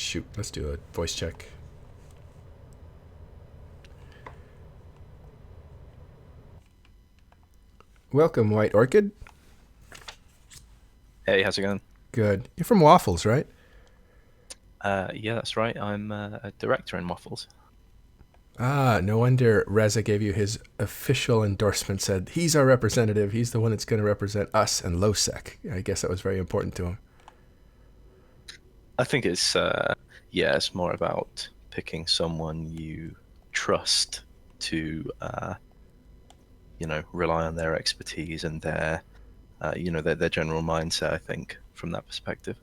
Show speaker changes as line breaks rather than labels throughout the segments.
Shoot, let's do a voice check. Welcome, White Orchid.
Hey, how's it going?
Good. You're from Waffles, right?
Yeah, that's right. I'm a director in Waffles.
Ah, no wonder Reza gave you his official endorsement, said he's our representative. He's the one that's going to represent us and Lowsec. I guess that was very important to him.
I think yeah, it's more about picking someone you trust to, rely on their expertise and their general mindset. I think from that perspective.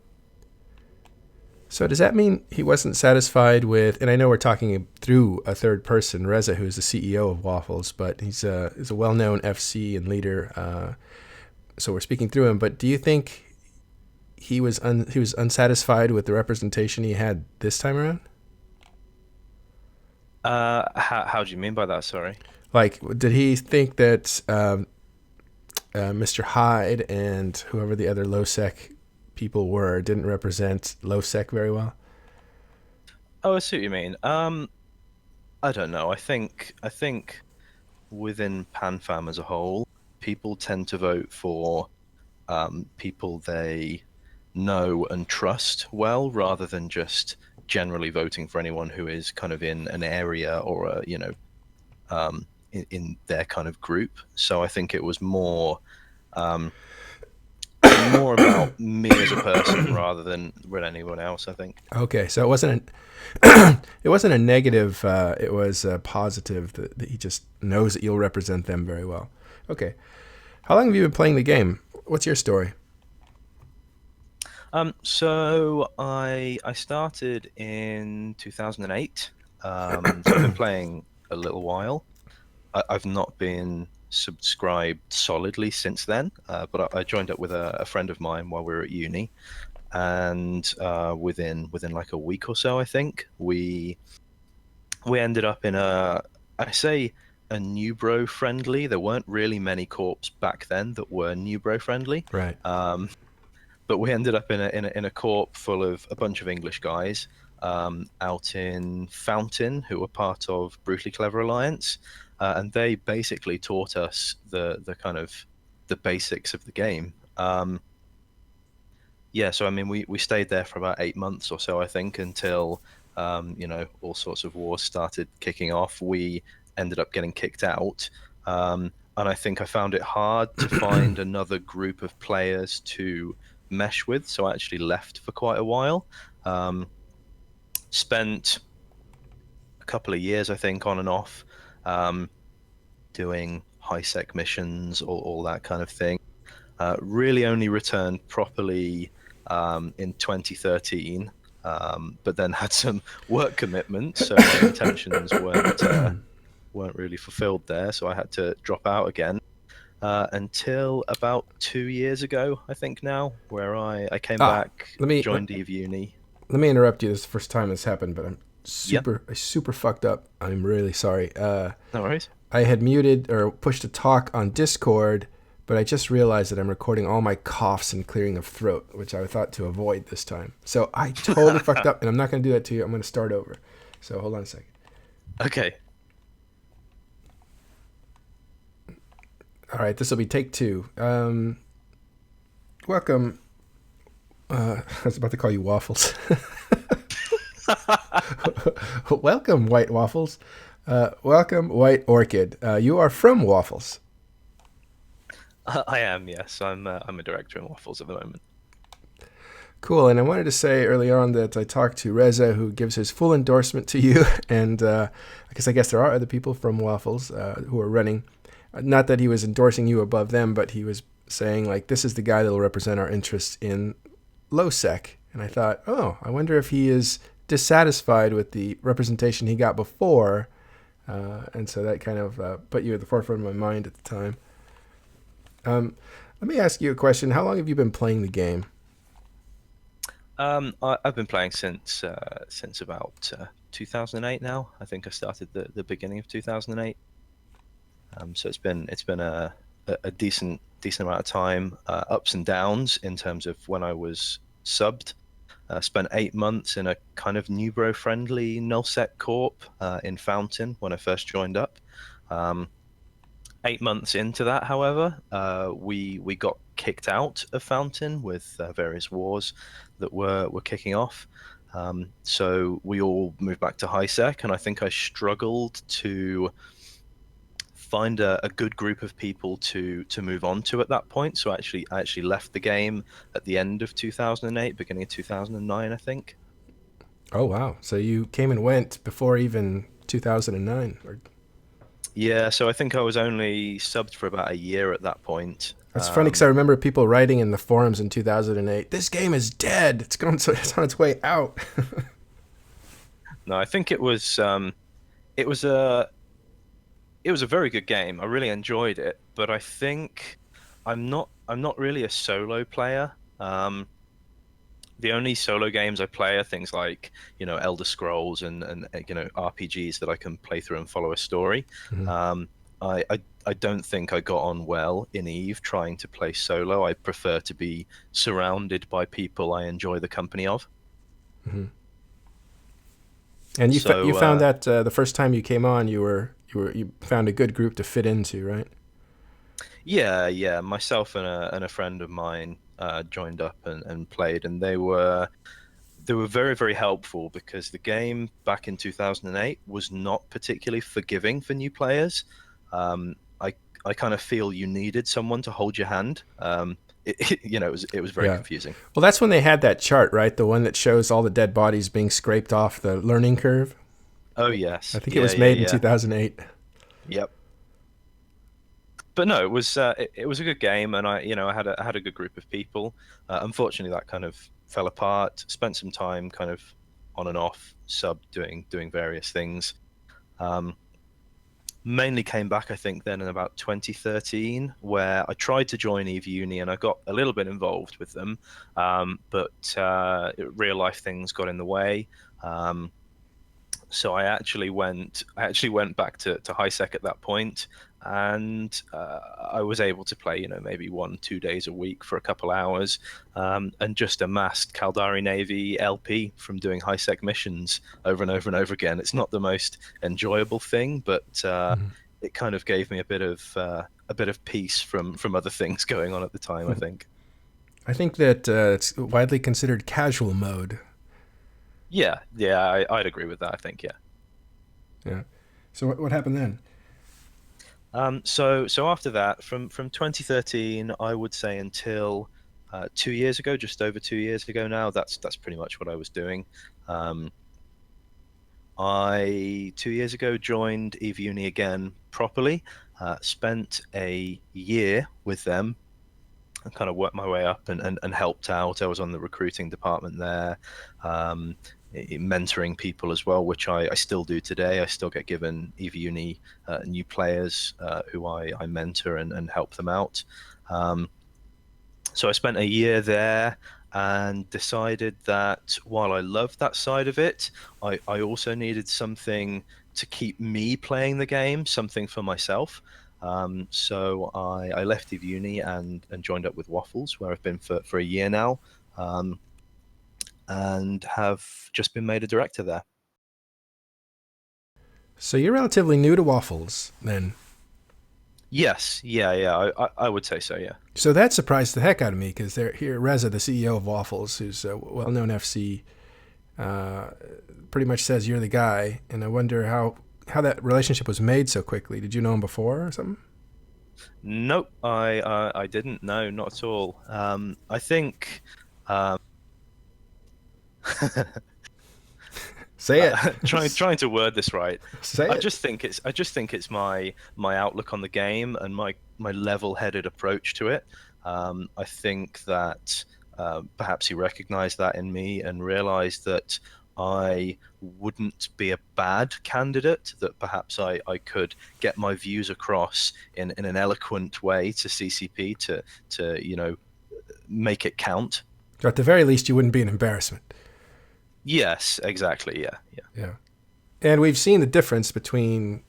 So does that mean he wasn't satisfied with? And I know we're talking through a third person, Reza, who's the CEO of Waffles, but he's a well-known FC and leader. So we're speaking through him. But do you think he was unsatisfied with the representation he had this time around?
How do you mean by that? Sorry.
Like, did he think that Mr. Hyde and whoever the other Lowsec people were didn't represent Lowsec very well?
Oh, I see what you mean. I don't know. I think within PanFam as a whole, people tend to vote for people they know and trust well, rather than just generally voting for anyone who is kind of in an area or in their kind of group. So I think it was um, more about me as a person rather than with anyone else. I think.
Okay, so it wasn't a negative. It was a positive that he just knows that you'll represent them very well. Okay, how long have you been playing the game? What's your story?
So I started in 2008. So I've been playing a little while. I've not been subscribed solidly since then, but I joined up with a friend of mine while we were at uni, and within like a week or so, I think we ended up in I say a new bro friendly. There weren't really many corps back then that were new bro friendly,
Right.
um, but we ended up in a corp full of a bunch of English guys out in Fountain who were part of Brutally Clever Alliance, and they basically taught us the kind of the basics of the game. Yeah, so I mean, we stayed there for about 8 months or so, I think, until all sorts of wars started kicking off. We ended up getting kicked out, and I think I found it hard to find another group of players to mesh with, so I actually left for quite a while. Um, Spent a couple of years, I think, on and off, um, doing high sec missions, all that kind of thing. Really only returned properly in 2013, but then had some work commitments, so my intentions weren't really fulfilled there. So I had to drop out again until about 2 years ago, I think now, where I came
Ah,
back,
let me let,
joined Eve Uni.
let me interrupt you. This is the first time this happened, but
Yeah,
I super fucked up. I'm really sorry.
no worries.
I had muted or pushed to talk on Discord, but I just realized that I'm recording all my coughs and clearing of throat, which I thought to avoid this time. So I totally fucked up, and I'm not going to do that to you. I'm going to start over. So hold on a second.
Okay.
All right, this will be take two. Welcome. I was about to call you Waffles. Welcome, White Waffles. Welcome, White Orchid. You are from Waffles.
I am, yes. I'm a director in Waffles at the moment.
Cool. And I wanted to say early on that I talked to Reza, who gives his full endorsement to you. And because I guess there are other people from Waffles who are running. Not that he was endorsing you above them, but he was saying, like, this is the guy that will represent our interests in Lowsec. And I thought, oh, I wonder if he is dissatisfied with the representation he got before. And so that kind of put you at the forefront of my mind at the time. Let me ask you a question. How long have you been playing the game?
I've been playing since about 2008 now. I think I started the beginning of 2008. So it's been a decent amount of time, ups and downs in terms of when I was subbed. Spent 8 months in a kind of Newbro friendly nullsec corp in Fountain when I first joined up. Um, 8 months into that, however, we got kicked out of Fountain with various wars that were kicking off. So we all moved back to HiSec, and I think I struggled to find a good group of people to move on to at that point. So I actually left the game at the end of 2008, beginning of 2009, I think.
Oh wow! So you came and went before even 2009. Or
Yeah, so I think I was only subbed for about a year at that point.
that's funny because I remember people writing in the forums in 2008, "This game is dead. It's going. It's on its way out."
No, I think it was a it was a very good game. I really enjoyed it, but I think I'm not really a solo player. The only solo games I play are things like, Elder Scrolls and RPGs that I can play through and follow a story.
Mm-hmm.
Um, I don't think I got on well in Eve trying to play solo. I prefer to be surrounded by people I enjoy the company of.
Mm-hmm. And you
So
found that the first time you came on, you found a good group to fit into, right?
yeah, yeah, myself and a friend of mine joined up and played, and they were very, very helpful because the game back in 2008 was not particularly forgiving for new players. Um, I I kind of feel you needed someone to hold your hand. It was very
Yeah.
confusing.
Well, that's when they had that chart, right? The one that shows all the dead bodies being scraped off the learning curve.
Oh
I
yes,
think it
yeah,
was
yeah,
made in
yeah,
2008.
yep. But no, it was a good game, and I had a good group of people. Unfortunately, that kind of fell apart. Spent some time kind of on and off sub doing various things. Um, Mainly came back, I think, then in about 2013, where I tried to join Eve Uni and I got a little bit involved with them, but real life things got in the way. Um, so I actually went back to high sec at that point, and I was able to play, maybe 1 2 days a week for a couple hours, and just amassed Caldari Navy LP from doing high sec missions over and over and over again. It's not the most enjoyable thing, but
Mhm.
it kind of gave me a bit of peace from other things going on at the time, I think.
I think that it's widely considered casual mode.
Yeah, yeah, I'd agree with that, I think, yeah.
Yeah. So what happened then?
So after that, from 2013, I would say until 2 years ago, just over 2 years ago now, that's pretty much what I was doing. Um, I 2 years ago joined Eve Uni again properly. Spent a year with them and kind of worked my way up and helped out. I was on the recruiting department there, um, mentoring people as well, which I still do today. I still get given EV Uni new players who I mentor and help them out. Um, so I spent a year there and decided that while I loved that side of it, I also needed something to keep me playing the game, something for myself. So I left Eve Uni and joined up with Waffles, where I've been for a year now, um, and have just been made a director there.
So you're relatively new to Waffles then.
Yes, yeah, yeah, I would say so, yeah.
So that surprised the heck out of me because they're here. Reza, the CEO of Waffles, who's a well-known FC, uh, pretty much says you're the guy, and I wonder how that relationship was made so quickly. Did you know him before or something?
Nope, I didn't. No, not at all. I think. Um,
Say it.
trying to word this right.
Say
I
it.
just think it's my outlook on the game and my level-headed approach to it. I think that perhaps he recognized that in me and realized that I wouldn't be a bad candidate, that perhaps I could get my views across in an eloquent way to CCP to make it count.
Or at the very least, you wouldn't be an embarrassment.
Yes, exactly. Yeah, yeah.
Yeah. And we've seen the difference between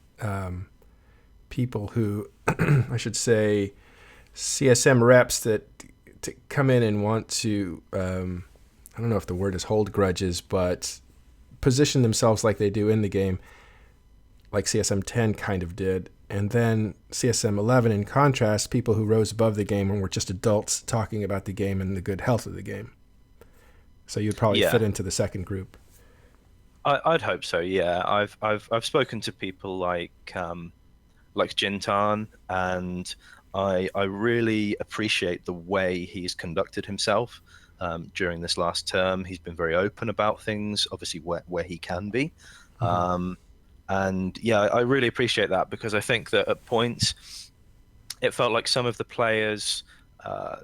people who, I should say, CSM reps that to come in and want to I don't know if the word is hold grudges, but position themselves like they do in the game, like CSM 10 kind of did. And then CSM 11, in contrast, people who rose above the game and were just adults talking about the game and the good health of the game. So you'd probably
Yeah,
fit into the second group.
I'd hope so. Yeah, I've spoken to people like Jintan, and I really appreciate the way he's conducted himself during this last term. He's been very open about things, obviously where he can be.
Mm-hmm.
Um, and yeah, I really appreciate that because I think that at points it felt like some of the players uh,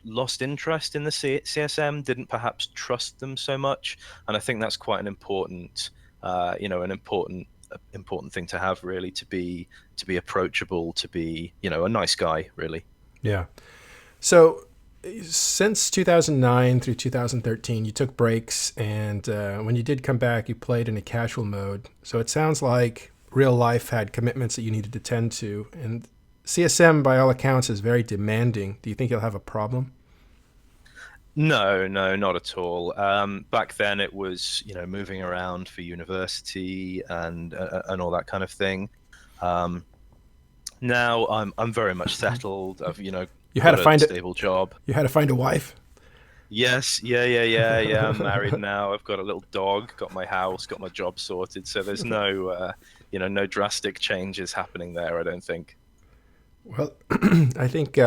lost interest in the CSM, didn't perhaps trust them so much, and I think that's quite an important, an important thing to have really to be approachable, to be a nice guy really.
Yeah. So since 2009 through 2013, you took breaks, and when you did come back, you played in a casual mode. So it sounds like real life had commitments that you needed to tend to, and CSM, by all accounts, is very demanding. Do you think you'll have a problem?
No, no, not at all. Back then it was, moving around for university and all that kind of thing. Um, Now I'm very much settled. I've
You had to
got a
find it.
stable job.
You had to find a wife.
Yes, yeah. I'm married now. I've got a little dog, got my house, got my job sorted. So there's no no drastic changes happening there, I don't think.
Well, I think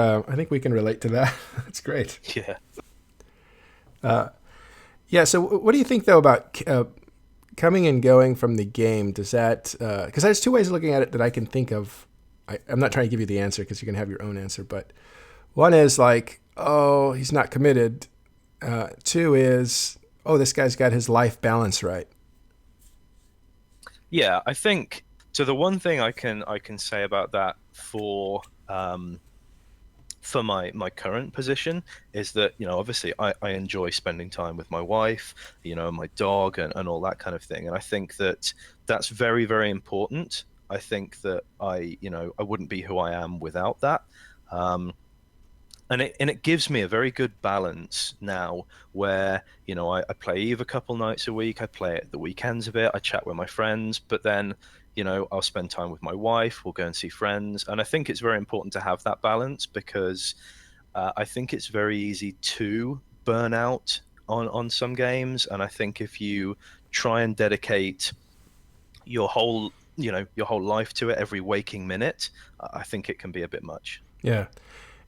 we can relate to that. That's great.
Yeah.
Yeah. So, what do you think though about coming and going from the game? Does that because there's two ways of looking at it that I can think of. I'm not trying to give you the answer because you can have your own answer, but one is like, oh, he's not committed. Two is, oh, this guy's got his life balance right.
Yeah, I think so. The one thing I can say about that for my current position is that obviously I enjoy spending time with my wife, my dog and all that kind of thing, and I think that that's very very important. I think that I wouldn't be who I am without that. um, and it gives me a very good balance now where I play Eve a couple nights a week, I play it the weekends a bit, I chat with my friends, but then I'll spend time with my wife, we'll go and see friends, and I think it's very important to have that balance because I think it's very easy to burn out on some games, and I think if you try and dedicate your whole life to it, every waking minute, I think it can be a bit much.
Yeah,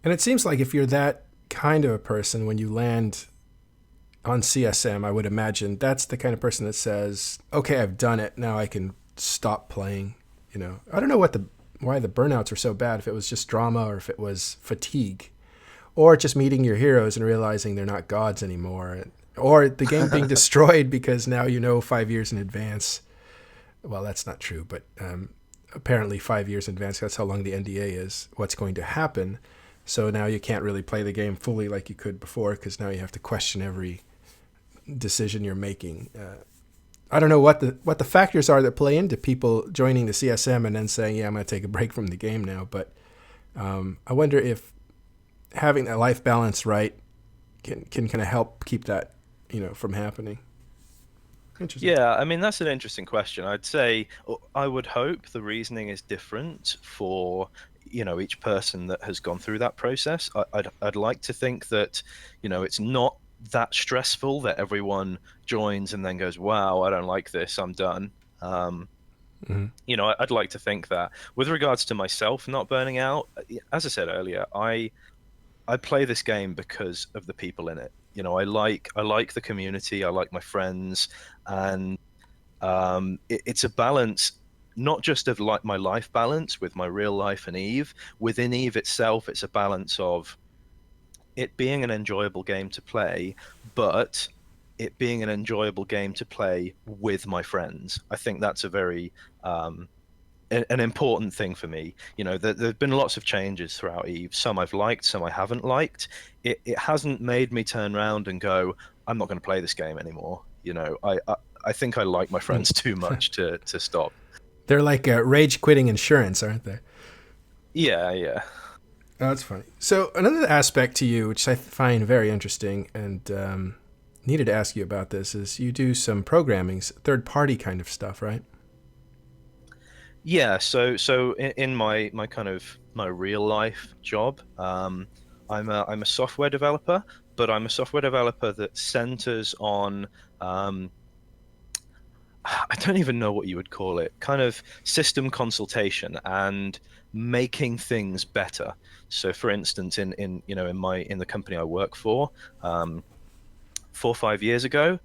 and it seems like if you're that kind of a person, when you land on CSM, I would imagine that's the kind of person that says, "Okay, I've done it. Now I can stop playing." I don't know why the burnouts are so bad. If it was just drama, or if it was fatigue, or just meeting your heroes and realizing they're not gods anymore, or the game being destroyed because now 5 years in advance. Well, that's not true, but apparently 5 years in advance, that's how long the NDA is, what's going to happen. So now you can't really play the game fully like you could before because now you have to question every decision you're making. I don't know what the factors are that play into people joining the CSM and then saying, "Yeah, I'm going to take a break from the game now." But I wonder if having that life balance right can kind of help keep that from happening. Interesting.
Yeah, I mean that's an interesting question. I'd say I would hope the reasoning is different for each person that has gone through that process. I'd like to think that it's not that stressful that everyone joins and then goes, "Wow, I don't like this. I'm done."
Mm-hmm.
I'd like to think that. With regards to myself not burning out, as I said earlier, I play this game because of the people in it. I like the community, I like my friends, and it's a balance, not just of like my life balance with my real life and Eve. Within Eve itself, it's a balance of it being an enjoyable game to play, but it being an enjoyable game to play with my friends. I think that's a very an important thing for me. There've been lots of changes throughout Eve. Some I've liked, some I haven't liked. It hasn't made me turn around and go, I'm not going to play this game anymore. I think I like my friends too much to stop.
They're like rage quitting insurance, aren't they?
Yeah, yeah.
Oh, that's funny. So another aspect to you, which I find very interesting, and needed to ask you about this is you do some programming, third party kind of stuff, right?
Yeah, so in my kind of my real life job, I'm a software developer, but I'm a software developer that centers on I don't even know what you would call it, kind of system consultation and making things better. So for instance, in the company I work for, 4 or 5 years ago,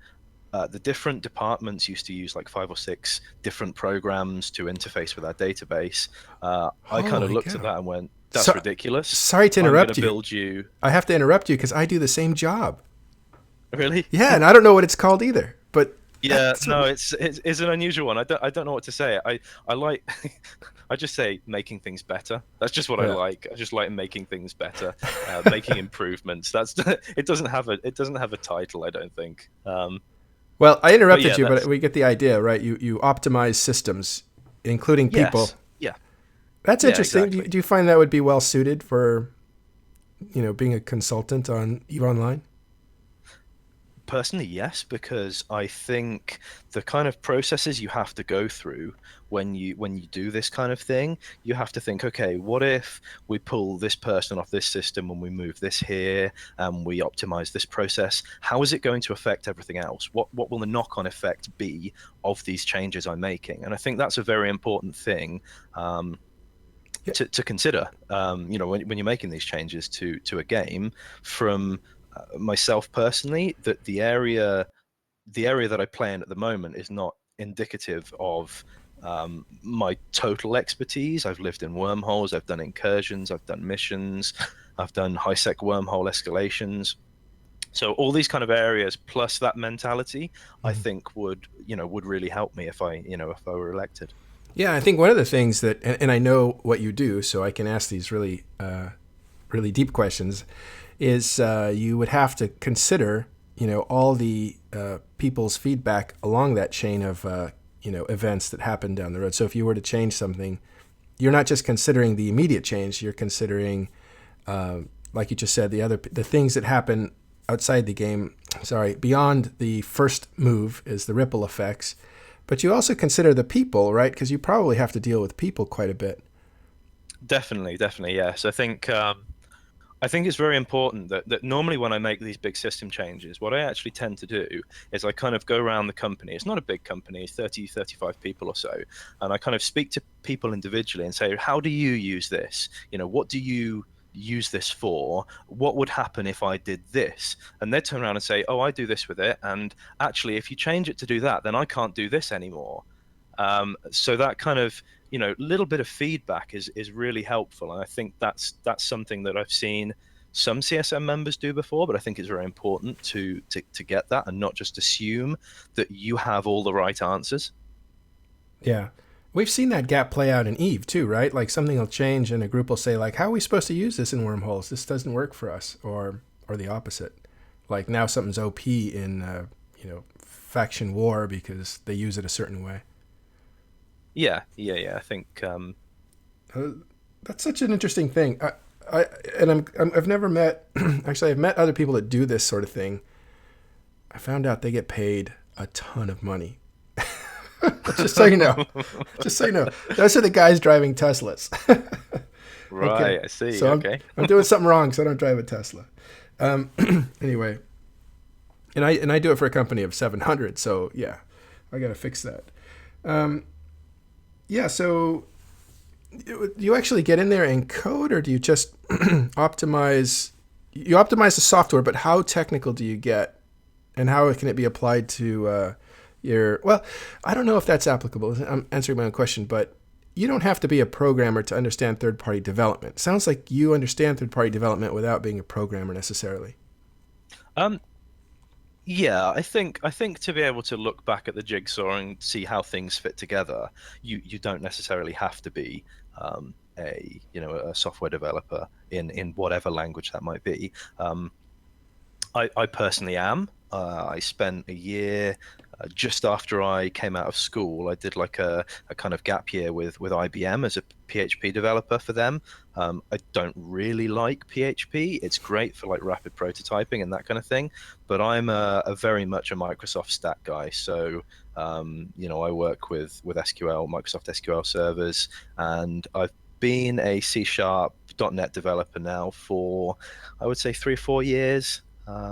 the different departments used to use like 5 or 6 different programs to interface with our database. I kind of
Holy
looked at
cow.
that and went, that's
So,
ridiculous.
sorry to
I'm going to
interrupt you.
build you.
I have to interrupt you because I do the same job.
Really?
Yeah, and I don't know what it's called either. But
Yeah,
that's
no, it's an unusual one. I don't know what to say. I like I just say making things better. That's just what I
yeah.
like. I just like making things better, making improvements. That's it doesn't have a title, I don't think.
Well, I
But
interrupted
yeah,
you, but
that's
we get the idea, right? You optimize systems, including people.
yes, yeah,
That's
yeah,
interesting.
exactly.
Do you find that would be well suited for being a consultant on Eve Online?
Personally, yes, because I think the kind of processes you have to go through when you do this kind of thing, you have to think, okay, what if we pull this person off this system and we move this here and we optimize this process? How is it going to affect everything else? What will the knock-on effect be of these changes I'm making? And I think that's a very important thing.
Yeah.
To consider, when you're making these changes to a game. From myself personally, that the area that I play in at the moment is not indicative of my total expertise. I've lived in wormholes, I've done incursions, I've done missions, I've done high sec wormhole escalations. So all these kind of areas plus that mentality, I
Mhm.
think would really help me if I were elected.
Yeah, I think one of the things that, and I know what you do, so I can ask these really, really deep questions, is you would have to consider, all the people's feedback along that chain of, events that happen down the road. So if you were to change something, you're not just considering the immediate change, you're considering, like you just said, the things that happen outside the game. Sorry, beyond the first move is the ripple effects, but you also consider the people, right? Because you probably have to deal with people quite a bit.
Definitely, yes. I think it's very important that normally when I make these big system changes, what I actually tend to do is I kind of go around the company. It's not a big company, it's 30, 35 people or so. And I kind of speak to people individually and say, how do you use this? What do you use this for? What would happen if I did this? And they turn around and say, oh, I do this with it. And actually, if you change it to do that, then I can't do this anymore. So that kind of little bit of feedback is really helpful, and I think that's something that I've seen some CSM members do before, but I think it's very important to get that and not just assume that you have all the right answers.
Yeah. We've seen that gap play out in Eve too, right? Like something will change and a group will say like, "How are we supposed to use this in wormholes? This doesn't work for us," or the opposite. Like now something's OP in faction war because they use it a certain way.
Yeah. I think
Uh, that's such an interesting thing. I and I've never met. Actually, I've met other people that do this sort of thing. I found out they get paid a ton of money. Just so you know, just so you know, those are the guys driving Teslas. Okay,
right, I see.
so
Okay.
I'm doing something wrong, so I don't drive a Tesla. Um, anyway, and I do it for a company of 700. So yeah, I got to fix that. Um, yeah, so do you actually get in there and code, or do you just optimize? You optimize the software, but how technical do you get, and how can it be applied to your? Well, I don't know if that's applicable. I'm answering my own question, but you don't have to be a programmer to understand third-party development. Sounds like you understand third-party development without being a programmer necessarily.
Um, yeah, I think to be able to look back at the jigsaw and see how things fit together, you don't necessarily have to be a software developer in whatever language that might be. I personally am. I spent a year just after I came out of school, I did like a kind of gap year with IBM as a PHP developer for them. I don't really like PHP. It's great for like rapid prototyping and that kind of thing, but I'm a very much a Microsoft stack guy. So I work with SQL, Microsoft SQL servers, and I've been a C Sharp .NET developer now for, I would say, 3 or 4 years,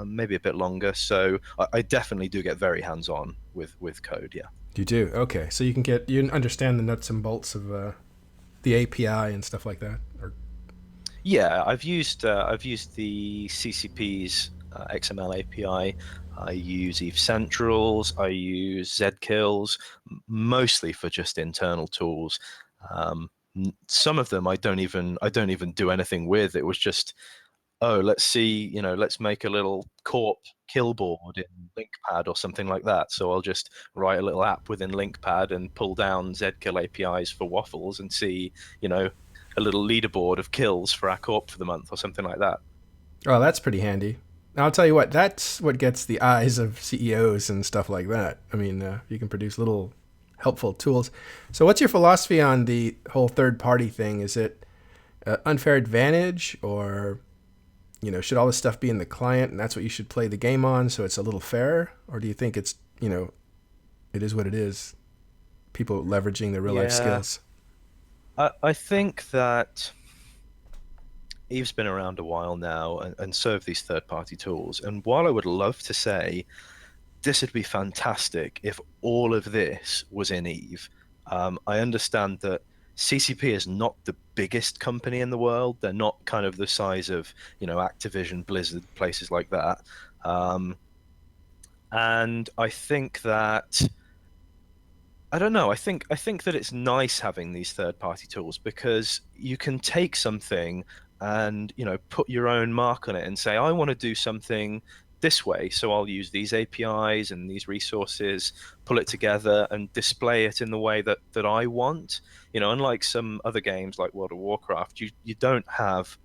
maybe a bit longer. So I definitely do get very hands-on with code. Yeah.
You do. Okay, so you understand the nuts and bolts of the API and stuff like that. Or
Yeah, I've used the CCP's XML API. I use Eve Centrals. I use Zkills, mostly for just internal tools. Some of them I don't even do anything with. It was just, oh, let's see, let's make a little corp kill board in LinkPad or something like that. So I'll just write a little app within LinkPad and pull down Zkill APIs for Waffles and see, you know, a little leaderboard of kills for our corp for the month or something like that.
oh, that's pretty handy. Now, I'll tell you what. That's what gets the eyes of CEOs and stuff like that. I mean, you can produce little helpful tools. So, what's your philosophy on the whole third-party thing? Is it unfair advantage, or should all this stuff be in the client, and that's what you should play the game on, so it's a little fairer? Or do you think it is what it is? People leveraging their real life
Yeah,
skills.
I think that Eve's been around a while now, and so have these third-party tools. And while I would love to say this would be fantastic if all of this was in Eve. I understand that CCP is not the biggest company in the world. They're not kind of the size of, Activision, Blizzard, places like that. Um, and I think that I don't know. I think that it's nice having these third-party tools because you can take something and, put your own mark on it and say, I want to do something this way, so I'll use these APIs and these resources, pull it together and display it in the way that I want. Unlike some other games like World of Warcraft, you don't have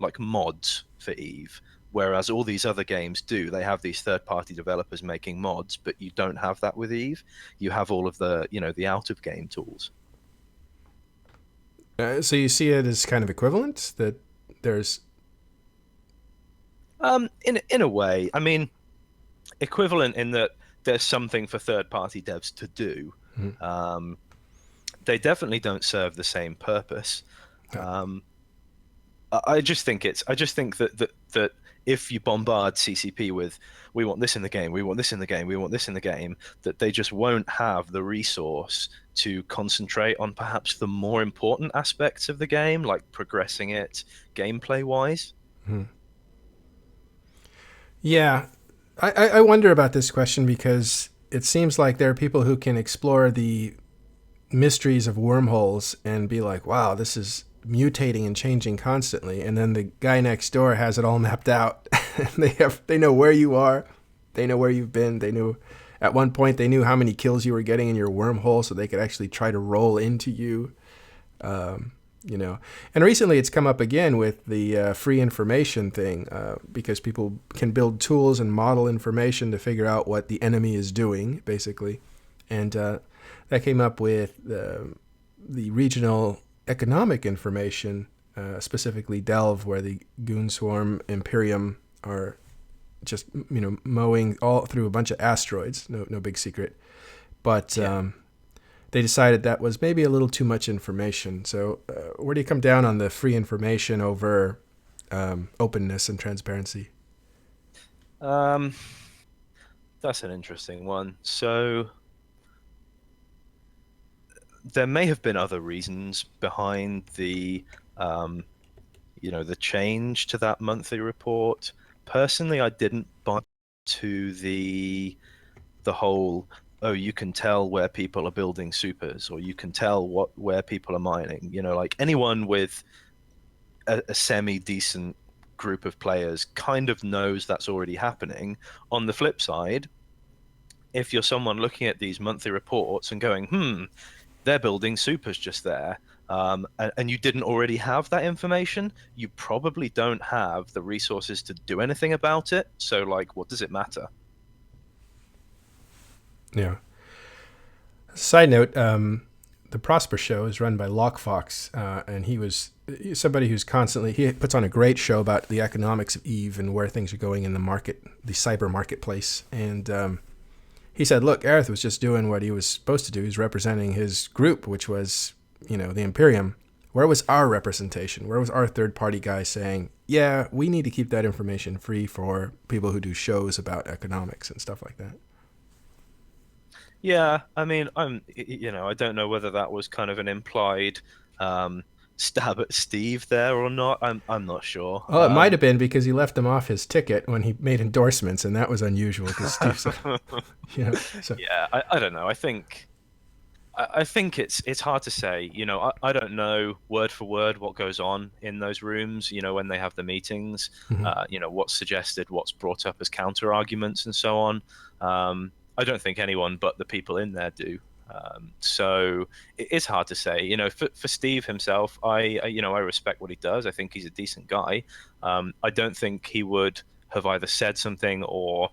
like mods for Eve. Whereas all these other games do, they have these third-party developers making mods, but you don't have that with Eve. You have all of the out of game tools.
So you see it as kind of equivalent that there's.
In a way, I mean, equivalent in that there's something for third party devs to do.
Mhm.
Um, they definitely don't serve the same purpose.
uh,
Um, I just think that if you bombard CCP with, we want this in the game, we want this in the game, we want this in the game, that they just won't have the resource to concentrate on perhaps the more important aspects of the game, like progressing it gameplay wise.
mhm. Yeah, I wonder about this question because it seems like there are people who can explore the mysteries of wormholes and be like, wow, this is mutating and changing constantly. And then the guy next door has it all mapped out. They know where you are, they know where you've been. They knew at one point they knew how many kills you were getting in your wormhole, so they could actually try to roll into you. Um, and recently it's come up again with the free information thing because people can build tools and model information to figure out what the enemy is doing, basically. And that came up with the regional economic information, specifically Delve, where the Goon Swarm Imperium are just mowing all through a bunch of asteroids. No big secret, but
Yeah.
they decided that was maybe a little too much information. So where do you come down on the free information over openness and transparency?
Um, that's an interesting one. So there may have been other reasons behind um, the change to that monthly report. Personally, I didn't buy to the whole, oh, you can tell where people are building supers, or you can tell where people are mining. Like anyone with a semi decent group of players kind of knows that's already happening. On the flip side, if you're someone looking at these monthly reports and going, they're building supers just there, and you didn't already have that information, you probably don't have the resources to do anything about it. So, like, what does it matter?
Yeah. Side note, the Prosper Show is run by Lockfox, and he's somebody who's constantly, he puts on a great show about the economics of Eve and where things are going in the market, the cyber marketplace. And he said, look, Aerith was just doing what he was supposed to do. He's representing his group, which was, the Imperium. Where was our representation? Where was our third party guy saying, yeah, we need to keep that information free for people who do shows about economics and stuff like that?
Yeah, I mean, I don't know whether that was kind of an implied um, stab at Steve there or not. I'm not sure.
Oh, it might have been because he left him off his ticket when he made endorsements, and that was unusual because Steve said, so
Yeah, I don't know. I think it's hard to say. I don't know word for word what goes on in those rooms. When they have the meetings.
mhm.
What's suggested, what's brought up as counter arguments, and so on. I don't think anyone but the people in there do. So it's hard to say. For Steve himself, I respect what he does. I think he's a decent guy. I don't think he would have either said something or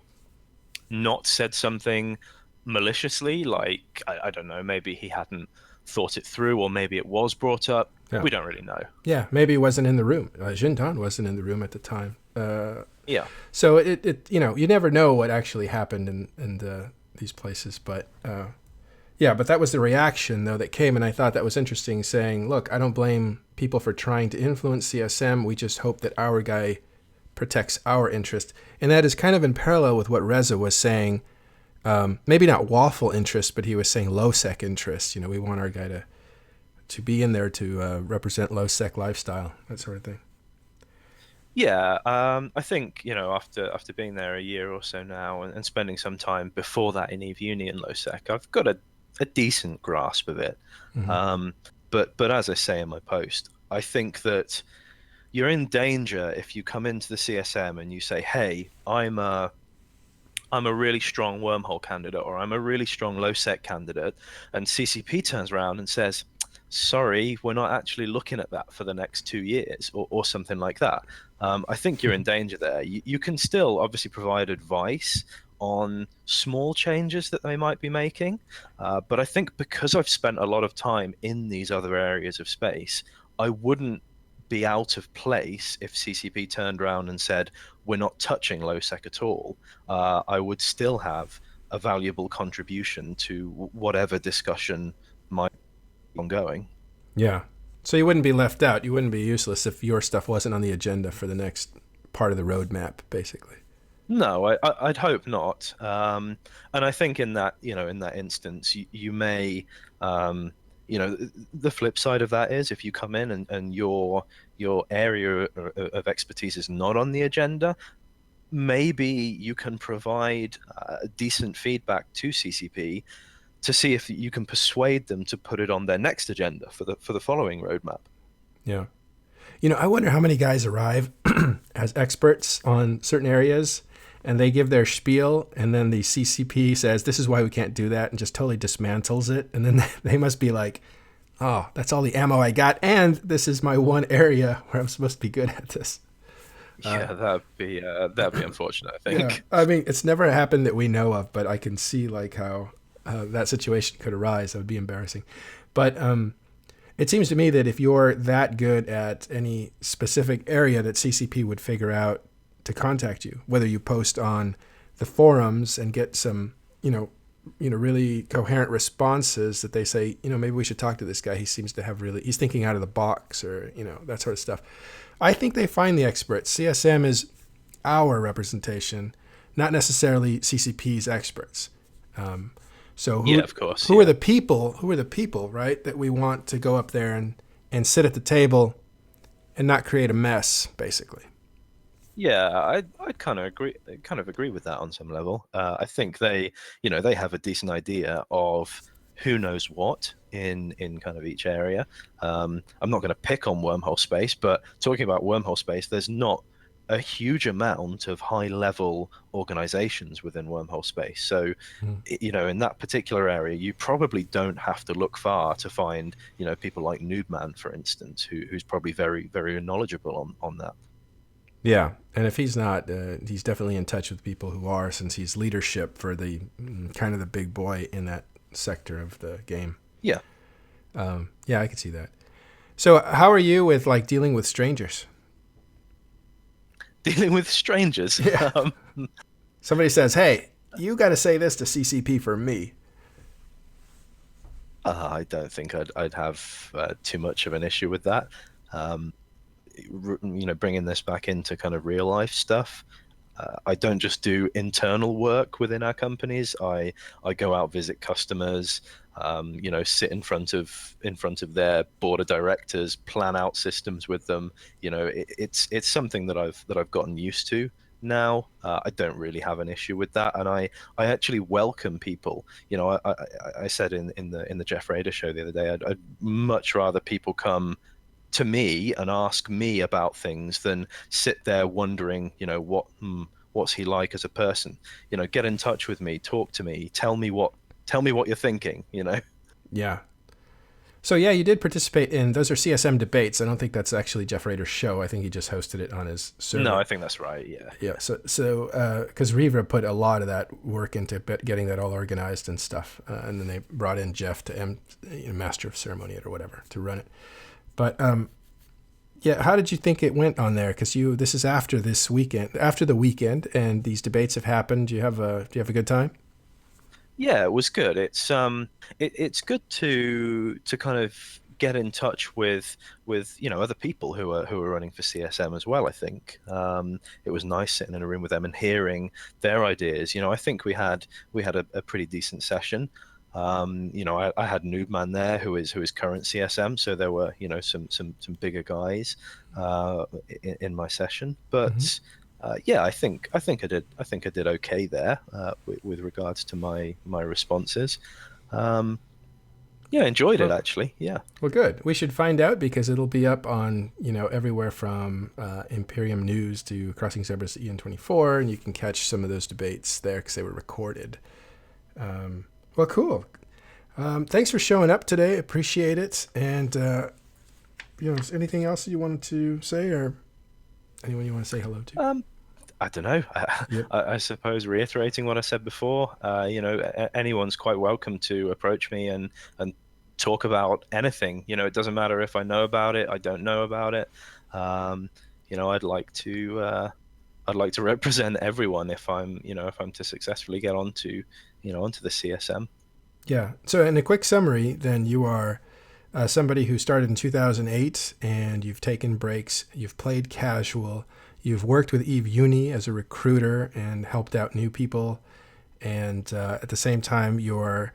not said something maliciously. Like I don't know, maybe he hadn't thought it through, or maybe it was brought up.
Yeah,
We don't really know.
yeah, maybe he wasn't in the room. Jindan wasn't in the room at the time.
Yeah.
So you never know what actually happened in these places, but yeah, but that was the reaction though that came, and I thought that was interesting. Saying, look, I don't blame people for trying to influence CSM. We just hope that our guy protects our interest, and that is kind of in parallel with what Reza was saying. Maybe not waffle interest, but he was saying Lowsec interest. We want our guy to be in there to represent Lowsec lifestyle, that sort of thing.
Yeah, I think after being there a year or so now, and spending some time before that in Eve Uni and Lowsec, I've got a decent grasp of it.
Hmm.
Um, but as I say in my post, I think that you're in danger if you come into the CSM and you say, "Hey, I'm a really strong wormhole candidate, or I'm a really strong low sec candidate," and CCP turns around and says, "Sorry, we're not actually looking at that for the next 2 years," or something like that. I think you're in danger there. You can still obviously provide advice on small changes that they might be making, but I think because I've spent a lot of time in these other areas of space, I wouldn't be out of place if CCP turned around and said, "We're not touching low sec at all." I would still have a valuable contribution to whatever discussion might be ongoing.
Yeah. So you wouldn't be left out. You wouldn't be useless if your stuff wasn't on the agenda for the next part of the roadmap, basically.
No, I'd hope not. And I think in that instance, you may, the flip side of that is if you come in and your area of expertise is not on the agenda, maybe you can provide decent feedback to CCP to see if you can persuade them to put it on their next agenda for the following roadmap.
Yeah. I wonder how many guys arrive as experts on certain areas and they give their spiel, and then the CCP says, this is why we can't do that, and just totally dismantles it. And then they must be like, oh, that's all the ammo I got. And this is my one area where I'm supposed to be good at this.
Yeah, that'd be unfortunate, I
Yeah.
think.
I mean, it's never happened that we know of, but I can see like how that situation could arise. That would be embarrassing. But it seems to me that if you're that good at any specific area, that CCP would figure out to contact you, whether you post on the forums and get some, really coherent responses that they say, maybe we should talk to this guy. He seems to have he's thinking out of the box, or, that sort of stuff. I think they find the experts. CSM is our representation, not necessarily CCP's experts. So
Yeah, of course.
who are
Yeah.
the people? Who are the people, right? That we want to go up there and sit at the table and not create a mess, basically.
Yeah, I kind of agree with that on some level. I think they have a decent idea of who knows what in kind of each area. I'm not going to pick on wormhole space, but talking about wormhole space, there's not a huge amount of high level organizations within wormhole space. So,
Mm.
in that particular area, you probably don't have to look far to find, people like Noobman, for instance, who's probably very, very knowledgeable on that.
Yeah, and if he's not, he's definitely in touch with people who are, since he's leadership for the kind of the big boy in that sector of the game.
Yeah.
Yeah, I can see that. So, how are you with like dealing with strangers?
Dealing with strangers.
Yeah, somebody says, "Hey, you got to say this to CCP for me."
I don't think I'd have too much of an issue with that. Um, bringing this back into kind of real life stuff. I don't just do internal work within our companies. I go out, visit customers, sit in front of their board of directors, plan out systems with them. It's something that I've gotten used to now. I don't really have an issue with that, and I actually welcome people. I said in the Jeff Rader show the other day, I'd much rather people come to me and ask me about things than sit there wondering, what's he like as a person? Get in touch with me, talk to me, tell me what you're thinking.
Yeah. So yeah, you did participate in those are CSM debates. I don't think that's actually Jeff Rader's show. I think he just hosted it on his
No,
server.
I think that's right. Yeah.
Yeah. So because Riva put a lot of that work into getting that all organized and stuff, and then they brought in Jeff to master of ceremony or whatever to run it. But yeah, how did you think it went on there? Because this is after this weekend, after the weekend, and these debates have happened. Do you have a good time?
Yeah, it was good. It's good to kind of get in touch with other people who are running for CSM as well. I think it was nice sitting in a room with them and hearing their ideas. I think we had a pretty decent session. I had Noobman there who is current CSM, so there were some bigger guys in my session,
Mm-hmm.
but. Yeah, I think I did okay there with regards to my responses. Um, yeah, enjoyed it
Well,
actually. Yeah,
well, good. We should find out because it'll be up on everywhere from Imperium News to Crossing Zebras to EN24, and you can catch some of those debates there because they were recorded. Well, cool. Thanks for showing up today. Appreciate it. And is there anything else you wanted to say, or anyone you want to say hello to?
I don't know.
Yep.
I suppose reiterating what I said before, anyone's quite welcome to approach me and talk about anything. It doesn't matter if I know about it, I don't know about it. Um, I'd like to represent everyone if I'm to successfully get onto the CSM.
Yeah. So, in a quick summary, then you are somebody who started in 2008 and you've taken breaks, you've played casual, you've worked with Eve Uni as a recruiter and helped out new people, and at the same time, you're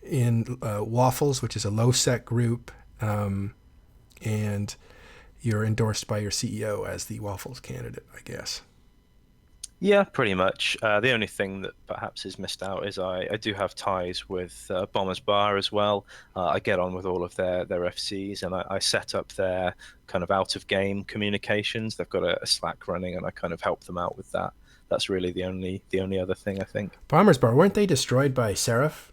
in Waffles, which is a Lowsec group, and you're endorsed by your CEO as the Waffles candidate, I guess.
Yeah, pretty much. The only thing that perhaps is missed out is I do have ties with Bombers Bar as well. I get on with all of their FCs, and I set up their kind of out of game communications. They've got a Slack running, and I kind of help them out with that. That's really the only other thing I think.
Bombers Bar, weren't they destroyed by Seraph?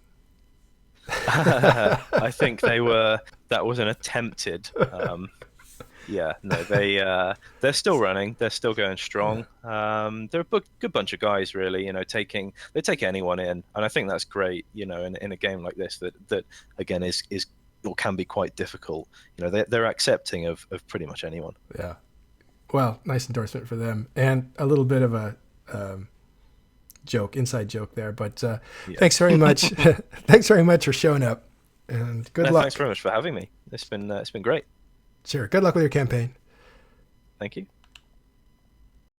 I think they were. That was an attempted. Yeah, no, they're still running. They're still going
Yeah.
strong. They're a good bunch of guys, really. They take anyone in, and I think that's great. In a game like this, that again is or can be quite difficult. They're accepting of pretty much anyone.
Yeah. Well, nice endorsement for them, and a little bit of a inside joke there. But
Yeah.
thanks very much. Thanks very much for showing up, and good
No, thanks
luck.
very much for having me. It's been great.
Sure. Good luck with your campaign.
Thank you.